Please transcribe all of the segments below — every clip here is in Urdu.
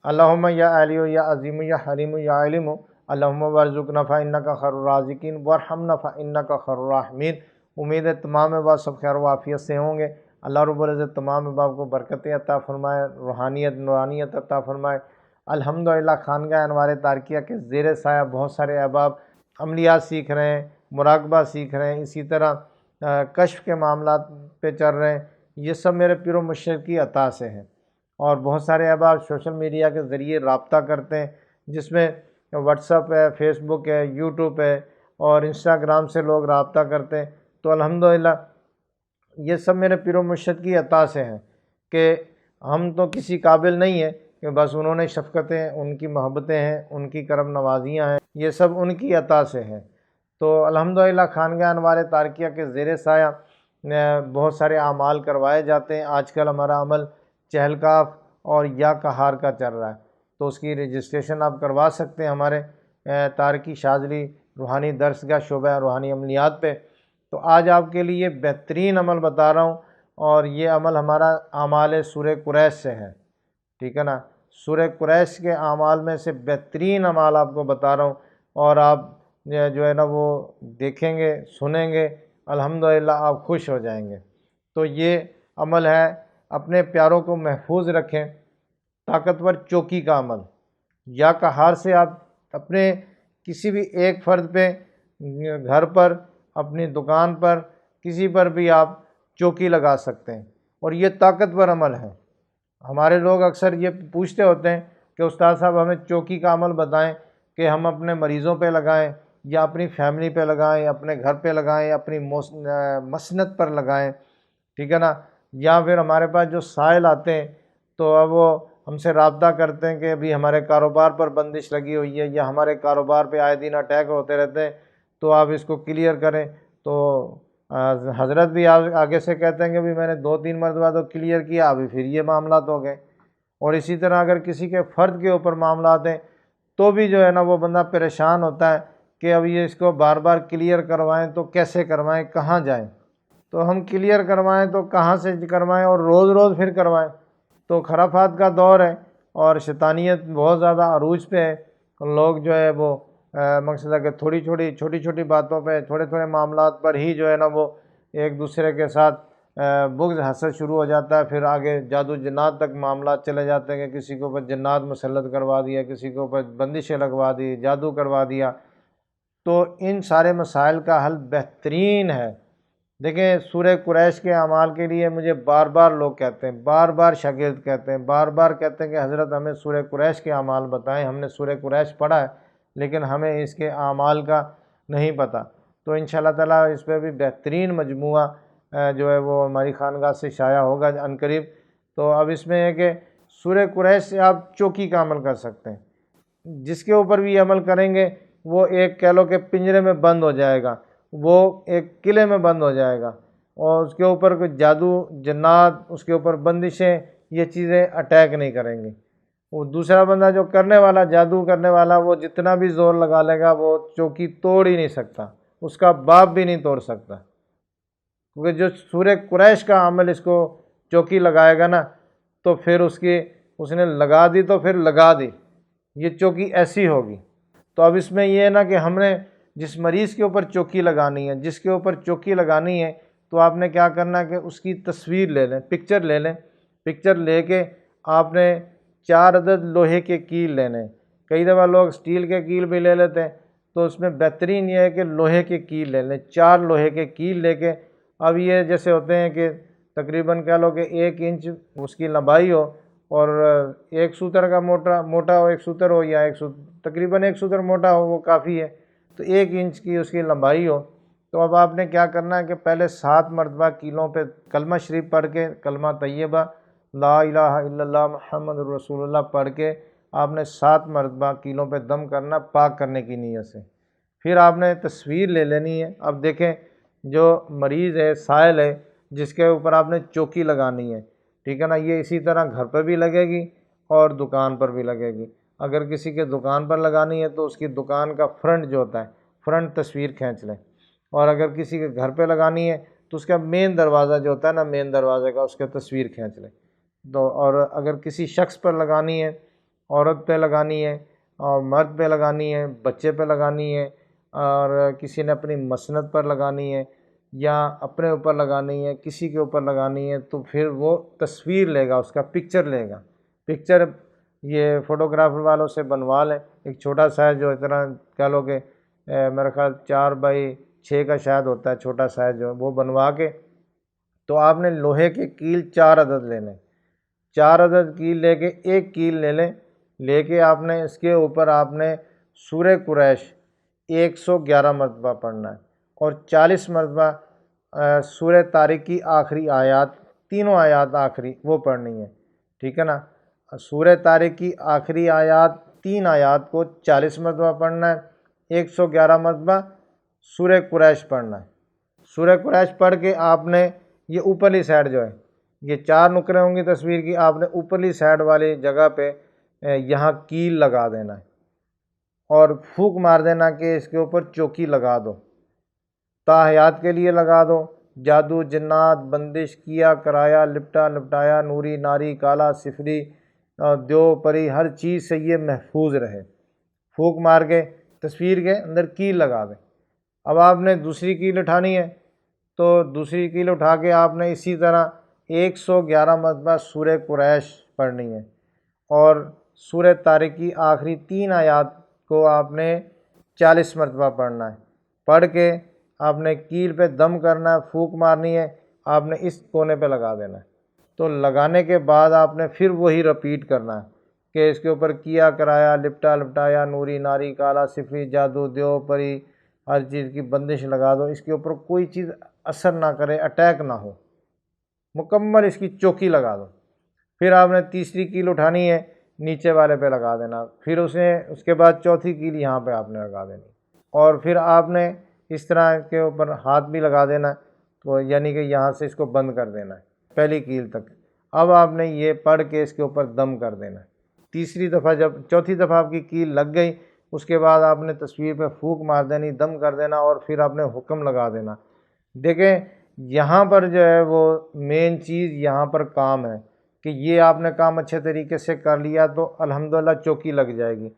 اللہم یا علیو یا عظیم یا حلیم یا علم اللہم ورزقنا فإنک خیر الرازقین وارحمنا فإنک خیر الراحمین۔ امید ہے تمام احباب سب خیر و عافیت سے ہوں گے۔ اللہ رب العزت تمام احباب کو برکتیں عطا فرمائے، روحانیت نورانیت عطا فرمائے۔ الحمدللہ خانگاہ انوار تارکیہ کے زیر سایہ بہت سارے احباب عملیات سیکھ رہے ہیں، مراقبہ سیکھ رہے ہیں، اسی طرح کشف کے معاملات پہ چل رہے ہیں۔ یہ سب میرے پیر و مرشد کی عطا سے ہیں۔ اور بہت سارے احباب سوشل میڈیا کے ذریعے رابطہ کرتے ہیں، جس میں واٹس ایپ ہے، فیس بک ہے، یوٹیوب ہے اور انسٹاگرام سے لوگ رابطہ کرتے ہیں۔ تو الحمدللہ یہ سب میرے پیر و مرشد کی عطا سے ہیں کہ ہم تو کسی قابل نہیں ہیں، کہ بس انہوں نے شفقتیں، ان کی محبتیں ہیں، ان کی کرم نوازیاں ہیں، یہ سب ان کی عطا سے ہیں۔ تو الحمدللہ خانگاہ انوار تارکیہ کے زیر سایہ بہت سارے اعمال کروائے جاتے ہیں۔ آج کل ہمارا عمل چہلکاف اور یا کہار کا چل رہا ہے، تو اس کی رجسٹریشن آپ کروا سکتے ہیں ہمارے تارکی شاذلی روحانی درسگاہ شعبہ روحانی عملیات پہ۔ تو آج آپ کے لیے بہترین عمل بتا رہا ہوں، اور یہ عمل ہمارا اعمال سورہ قریش سے ہے، ٹھیک ہے نا۔ سورہ قریش کے اعمال میں سے بہترین اعمال آپ کو بتا رہا ہوں، اور آپ جو ہے نا وہ دیکھیں گے، سنیں گے، الحمدللہ آپ خوش ہو جائیں گے۔ تو یہ عمل ہے، اپنے پیاروں کو محفوظ رکھیں، طاقتور چوکی کا عمل۔ یا کہار سے آپ اپنے کسی بھی ایک فرد پہ، گھر پر، اپنی دکان پر، کسی پر بھی آپ چوکی لگا سکتے ہیں، اور یہ طاقتور عمل ہے۔ ہمارے لوگ اکثر یہ پوچھتے ہوتے ہیں کہ استاد صاحب ہمیں چوکی کا عمل بتائیں کہ ہم اپنے مریضوں پہ لگائیں، یا اپنی فیملی پہ لگائیں، اپنے گھر پہ لگائیں، اپنی مسند پر لگائیں، ٹھیک ہے نا۔ یا پھر ہمارے پاس جو سائل آتے ہیں تو اب وہ ہم سے رابطہ کرتے ہیں کہ ابھی ہمارے کاروبار پر بندش لگی ہوئی ہے، یا ہمارے کاروبار پہ آئے دن اٹیک ہوتے رہتے ہیں، تو آپ اس کو کلیئر کریں۔ تو حضرت بھی آگے سے کہتے ہیں کہ بھی میں نے 2-3 مرتبہ تو کلیئر کیا، ابھی پھر یہ معاملات ہو گئے۔ اور اسی طرح اگر کسی کے فرد کے اوپر معاملات ہیں تو بھی جو ہے نا وہ بندہ پریشان ہوتا ہے کہ اب یہ اس کو بار بار کلیئر کروائیں تو کیسے کروائیں، کہاں جائیں۔ تو ہم کلیئر کروائیں تو کہاں سے کروائیں، اور روز روز پھر کروائیں؟ تو خرافات کا دور ہے، اور شیطانیت بہت زیادہ عروج پہ ہے۔ لوگ جو ہے وہ مقصد ہے کہ چھوٹی چھوٹی باتوں پہ، تھوڑے تھوڑے معاملات پر ہی جو ہے نا وہ ایک دوسرے کے ساتھ بغض حسد شروع ہو جاتا ہے۔ پھر آگے جادو جنات تک معاملات چلے جاتے ہیں کہ کسی کے اوپر جنات مسلط کروا دیا، کسی کے اوپر بندشیں لگوا دی، جادو کروا دیا۔ تو ان سارے مسائل کا حل بہترین ہے۔ دیکھیں سورہ قریش کے اعمال کے لیے مجھے بار بار لوگ کہتے ہیں، بار بار شاگرد کہتے ہیں، بار بار کہتے ہیں کہ حضرت ہمیں سورہ قریش کے اعمال بتائیں، ہم نے سورہ قریش پڑھا ہے لیکن ہمیں اس کے اعمال کا نہیں پتہ۔ تو انشاءاللہ تعالیٰ اس پہ بھی بہترین مجموعہ جو ہے وہ ہماری خانگاہ سے شائع ہوگا عنقریب۔ تو اب اس میں ہے کہ سورہ قریش سے آپ چوکی کا عمل کر سکتے ہیں۔ جس کے اوپر بھی عمل کریں گے وہ ایک کہہ لو کہ پنجرے میں بند ہو جائے گا، وہ ایک قلعے میں بند ہو جائے گا، اور اس کے اوپر کوئی جادو جنات، اس کے اوپر بندشیں، یہ چیزیں اٹیک نہیں کریں گی۔ وہ دوسرا بندہ جو کرنے والا، جادو کرنے والا، وہ جتنا بھی زور لگا لے گا وہ چوکی توڑ ہی نہیں سکتا، اس کا باپ بھی نہیں توڑ سکتا۔ کیونکہ جو سورہ قریش کا عمل اس کو چوکی لگائے گا نا، تو پھر اس نے لگا دی تو پھر لگا دی، یہ چوکی ایسی ہوگی۔ تو اب اس میں یہ ہے نا کہ ہم نے جس مریض کے اوپر چوکی لگانی ہے، جس کے اوپر چوکی لگانی ہے، تو آپ نے کیا کرنا ہے کہ اس کی تصویر لے لیں، پکچر لے لیں۔ پکچر لے کے آپ نے 4 عدد لوہے کے کیل لینے۔ کئی دفعہ لوگ اسٹیل کے کیل بھی لے لیتے ہیں، تو اس میں بہترین یہ ہے کہ لوہے کے کیل لے لیں۔ 4 لوہے کے کیل لے کے، اب یہ جیسے ہوتے ہیں کہ تقریباً کہہ لو کہ 1 انچ اس کی لمبائی ہو، اور 1 سوتر کا موٹا ہو، 1 سوتر ہو، یا تقریباً 1 سوتر موٹا ہو وہ کافی ہے، تو 1 انچ کی اس کی لمبائی ہو۔ تو اب آپ نے کیا کرنا ہے کہ پہلے 7 مرتبہ کیلوں پہ کلمہ شریف پڑھ کے، کلمہ طیبہ لا الہ الا اللہ محمد رسول اللہ پڑھ کے آپ نے 7 مرتبہ کیلوں پہ دم کرنا، پاک کرنے کی نیت سے۔ پھر آپ نے تصویر لے لینی ہے۔ اب دیکھیں جو مریض ہے، سائل ہے، جس کے اوپر آپ نے چوکی لگانی ہے، ٹھیک ہے نا، یہ اسی طرح گھر پہ بھی لگے گی اور دکان پر بھی لگے گی۔ اگر کسی کے دکان پر لگانی ہے تو اس کی دکان کا فرنٹ جو ہوتا ہے، فرنٹ تصویر کھینچ لیں، اور اگر کسی کے گھر پہ لگانی ہے تو اس کا مین دروازہ جو ہوتا ہے نا، مین دروازے کا، اس کا تصویر کھینچ لیں۔ تو اور اگر کسی شخص پر لگانی ہے عورت پہ لگانی ہے اور مرد پہ لگانی ہے، بچے پہ لگانی ہے، اور کسی نے اپنی مسند پر لگانی ہے یا اپنے اوپر لگانی ہے، کسی کے اوپر لگانی ہے، تو پھر وہ تصویر لے گا، اس کا پکچر لے گا۔ پکچر یہ فوٹوگرافر والوں سے بنوا لیں، ایک چھوٹا سائز جو اتنا کہہ لو کہ میرا خیال 4x6 کا شاید ہوتا ہے، چھوٹا سائز جو وہ بنوا کے، تو آپ نے لوہے کے کیل 4 عدد لینے، 4 عدد کیل لے کے ایک کیل لے لیں، لے کے آپ نے اس کے اوپر آپ نے سورہ قریش 111 مرتبہ پڑھنا ہے اور 40 مرتبہ سورہ طارق کی آخری آیات، تینوں آیات آخری وہ پڑھنی ہے، ٹھیک ہے نا۔ سورہ طارق کی آخری آیات، 3 آیات کو 40 مرتبہ پڑھنا ہے، 111 مرتبہ سورہ قریش پڑھنا ہے۔ سورہ قریش پڑھ کے آپ نے یہ اوپرلی سائڈ جو ہے، یہ 4 نقرے ہوں گی تصویر کی، آپ نے اوپرلی سائڈ والی جگہ پہ یہاں کیل لگا دینا ہے اور پھونک مار دینا کہ اس کے اوپر چوکی لگا دو، تاحیات کے لیے لگا دو، جادو جنات بندش کیا کرایا لپٹا لپٹایا نوری ناری کالا سفری دیو پری ہر چیز سے یہ محفوظ رہے، پھونک مار کے تصویر کے اندر کیل لگا دیں۔ اب آپ نے دوسری کیل اٹھانی ہے تو دوسری کیل اٹھا کے آپ نے اسی طرح 111 مرتبہ سورہ قریش پڑھنی ہے اور سورہ طارق کی آخری 3 آیات کو آپ نے 40 مرتبہ پڑھنا ہے، پڑھ کے آپ نے کیل پہ دم کرنا ہے، پھونک مارنی ہے، آپ نے اس کونے پہ لگا دینا ہے۔ تو لگانے کے بعد آپ نے پھر وہی رپیٹ کرنا ہے کہ اس کے اوپر کیا کرایا لپٹا لپٹایا نوری ناری کالا سفری جادو دیو پری ہر چیز کی بندش لگا دو، اس کے اوپر کوئی چیز اثر نہ کرے، اٹیک نہ ہو، مکمل اس کی چوکی لگا دو۔ پھر آپ نے تیسری کیل اٹھانی ہے، نیچے والے پہ لگا دینا، پھر اس کے بعد چوتھی کیل یہاں پہ آپ نے لگا دینی اور پھر آپ نے اس طرح کے اوپر ہاتھ بھی لگا دینا، تو یعنی کہ یہاں سے اس کو بند کر دینا ہے پہلی کیل تک۔ اب آپ نے یہ پڑھ کے اس کے اوپر دم کر دینا ہے۔ تیسری دفعہ چوتھی دفعہ آپ کی کیل لگ گئی، اس کے بعد آپ نے تصویر پہ پھونک مار دینی، دم کر دینا اور پھر آپ نے حکم لگا دینا۔ دیکھیں یہاں پر جو ہے وہ مین چیز یہاں پر کام ہے کہ یہ آپ نے کام اچھے طریقے سے کر لیا تو الحمدللہ چوکی لگ جائے گی۔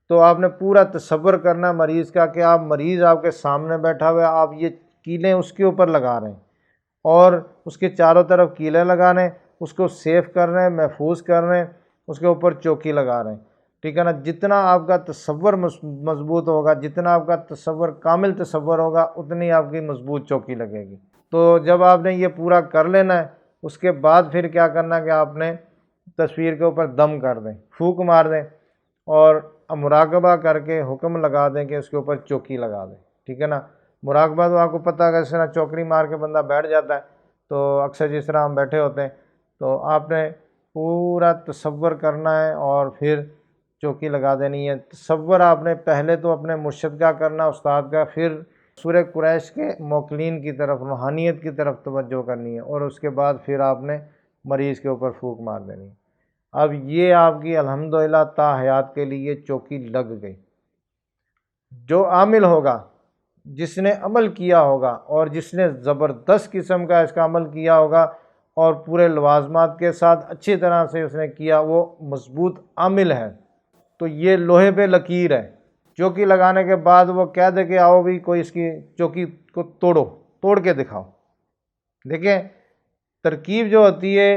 تو آپ نے پورا تصور کرنا مریض کا کہ مریض آپ کے سامنے بیٹھا ہوا ہے، آپ یہ کیلیں اس کے اوپر لگا رہے ہیں اور اس کے چاروں طرف کیلیں لگا رہے ہیں، اس کو سیف کر رہے ہیں، محفوظ کر رہے ہیں، اس کے اوپر چوکی لگا رہے ہیں، ٹھیک ہے نا۔ جتنا آپ کا تصور مضبوط ہوگا، جتنا آپ کا تصور کامل تصور ہوگا، اتنی آپ کی مضبوط چوکی لگے گی۔ تو جب آپ نے یہ پورا کر لینا ہے، اس کے بعد پھر کیا کرنا ہے کہ آپ نے تصویر کے اوپر دم کر دیں، پھونک مار دیں اور مراقبہ کر کے حکم لگا دیں کہ اس کے اوپر چوکی لگا دیں، ٹھیک ہے نا۔ مراقبہ تو آپ کو پتہ ہے کہ اس طرح چوکڑی مار کے بندہ بیٹھ جاتا ہے، تو اکثر جس طرح ہم بیٹھے ہوتے ہیں، تو آپ نے پورا تصور کرنا ہے اور پھر چوکی لگا دینی ہے۔ تصور آپ نے پہلے تو اپنے مرشد کا کرنا، استاد کا، پھر سورہ قریش کے موکلین کی طرف، روحانیت کی طرف توجہ کرنی ہے اور اس کے بعد پھر آپ نے مریض کے اوپر پھونک مار دینی ہے۔ اب یہ آپ کی الحمدللہ تا حیات کے لیے چوکی لگ گئی۔ جو عامل ہوگا، جس نے عمل کیا ہوگا اور جس نے زبردست قسم کا اس کا عمل کیا ہوگا اور پورے لوازمات کے ساتھ اچھی طرح سے اس نے کیا، وہ مضبوط عامل ہے۔ تو یہ لوہے پہ لکیر ہے، چوکی لگانے کے بعد وہ کہہ دے کہ آؤ بھی کوئی اس کی چوکی کو توڑ کے دکھاؤ۔ دیکھیں ترکیب جو ہوتی ہے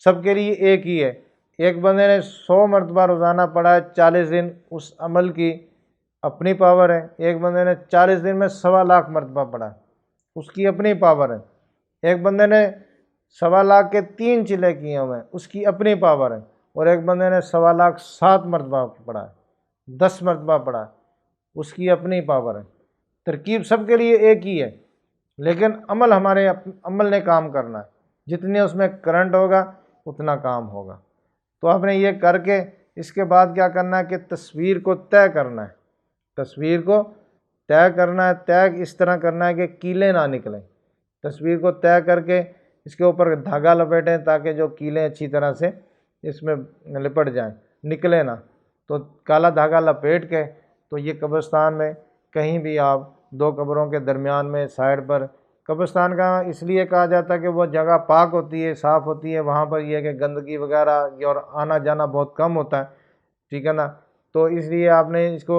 سب کے لیے ایک ہی ہے۔ ایک بندے نے 100 مرتبہ روزانہ پڑھا ہے 40 دن، اس عمل کی اپنی پاور ہے۔ ایک بندے نے 40 دن میں 1.25 لاکھ مرتبہ پڑھا ہے، اس کی اپنی پاور ہے۔ ایک بندے نے 1.25 لاکھ کے 3 چلے کیے ہوئے ہیں، اس کی اپنی پاور ہے۔ اور ایک بندے نے 1.25 لاکھ 7 مرتبہ پڑھا ہے، 10 مرتبہ پڑھا ہے، اس کی اپنی پاور ہے۔ ترکیب سب کے لیے ایک ہی ہے، لیکن عمل نے کام کرنا ہے، جتنے اس میں کرنٹ ہوگا اتنا کام ہوگا۔ تو آپ نے یہ کر کے اس کے بعد کیا کرنا ہے کہ تصویر کو طے کرنا ہے۔ تصویر کو طے کرنا ہے، طے اس طرح کرنا ہے کہ کیلیں نہ نکلیں۔ تصویر کو طے کر کے اس کے اوپر دھاگا لپیٹیں تاکہ جو کیلیں اچھی طرح سے اس میں لپٹ جائیں، نکلے نہ۔ تو کالا دھاگا لپیٹ کے تو یہ قبرستان میں کہیں بھی آپ 2 قبروں کے درمیان میں سائڈ پر، قبرستان کا اس لیے کہا جاتا ہے کہ وہ جگہ پاک ہوتی ہے، صاف ہوتی ہے، وہاں پر یہ ہے کہ گندگی وغیرہ اور آنا جانا بہت کم ہوتا ہے، ٹھیک ہے نا۔ تو اس لیے آپ نے اس کو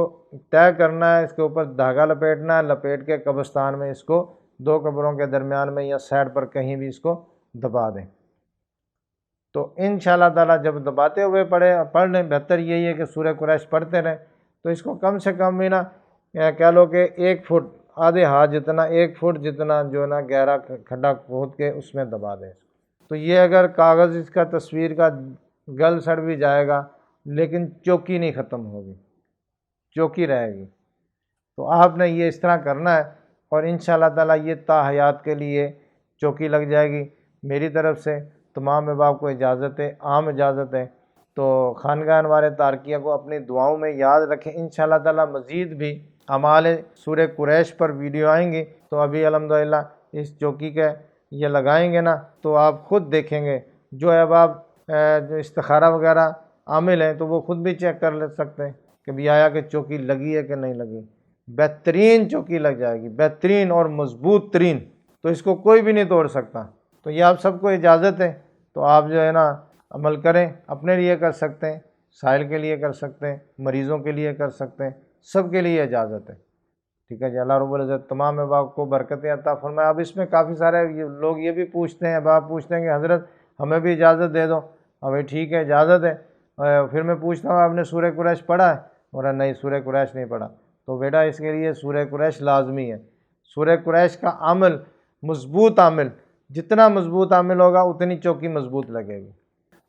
طے کرنا ہے، اس کے اوپر دھاگا لپیٹنا ہے، لپیٹ کے قبرستان میں اس کو 2 قبروں کے درمیان میں یا سائڈ پر کہیں بھی اس کو دبا دیں۔ تو انشاءاللہ تعالیٰ جب دباتے ہوئے پڑھ لیں، بہتر یہی ہے کہ سورہ قریش پڑھتے رہیں۔ تو اس کو کم سے کم بھی نا کہہ لو کہ 1 فٹ، آدھے ہاتھ جتنا، 1 فٹ جتنا جو ہے نا گہرا کھڈا کھود کے اس میں دبا دیں۔ تو یہ اگر کاغذ اس کا تصویر کا گل سڑ بھی جائے گا لیکن چوکی نہیں ختم ہوگی، چوکی رہے گی۔ تو آپ نے یہ اس طرح کرنا ہے اور انشاءاللہ تعالیٰ یہ تا حیات کے لیے چوکی لگ جائے گی۔ میری طرف سے تمام احباب کو اجازت ہے، عام اجازت ہے۔ تو خانقاہ انوار تارکیہ کو اپنی دعاؤں میں یاد رکھیں۔ انشاءاللہ تعالیٰ مزید بھی اعمال سورہ قریش پر ویڈیو آئیں گی۔ تو ابھی الحمدللہ اس چوکی کے یہ لگائیں گے نا تو آپ خود دیکھیں گے، جو احباب جو استخارہ وغیرہ عامل ہیں تو وہ خود بھی چیک کر لے سکتے ہیں کہ بھی آیا کہ چوکی لگی ہے کہ نہیں لگی۔ بہترین چوکی لگ جائے گی، بہترین اور مضبوط ترین، تو اس کو کوئی بھی نہیں توڑ سکتا۔ تو یہ آپ سب کو اجازت ہے، تو آپ جو ہے نا عمل کریں، اپنے لیے کر سکتے ہیں، سائل کے لیے کر سکتے ہیں، مریضوں کے لیے کر سکتے ہیں، سب کے لیے اجازت ہے۔ ٹھیک ہے جی، اللہ رب العزت تمام احباب کو برکتیں عطا فرمائے۔ اب اس میں کافی سارے لوگ یہ بھی پوچھتے ہیں، احباب پوچھتے ہیں کہ حضرت ہمیں بھی اجازت دے دو۔ ابھی ٹھیک ہے، اجازت ہے۔ پھر میں پوچھتا ہوں آپ نے سورہ قریش پڑھا ہے؟ اور نہیں، سورہ قریش نہیں پڑھا۔ تو بیٹا اس کے لیے سورہ قریش لازمی ہے۔ سورہ قریش کا عمل، مضبوط عمل، جتنا مضبوط عمل ہوگا اتنی چوکی مضبوط لگے گی۔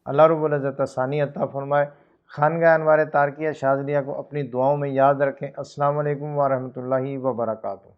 اللہ رب العزت آسانی عطا فرمائے۔ خانقاہ انوار تارکیہ شاذلیہ کو اپنی دعاؤں میں یاد رکھیں۔ السلام علیکم ورحمۃ اللہ وبرکاتہ۔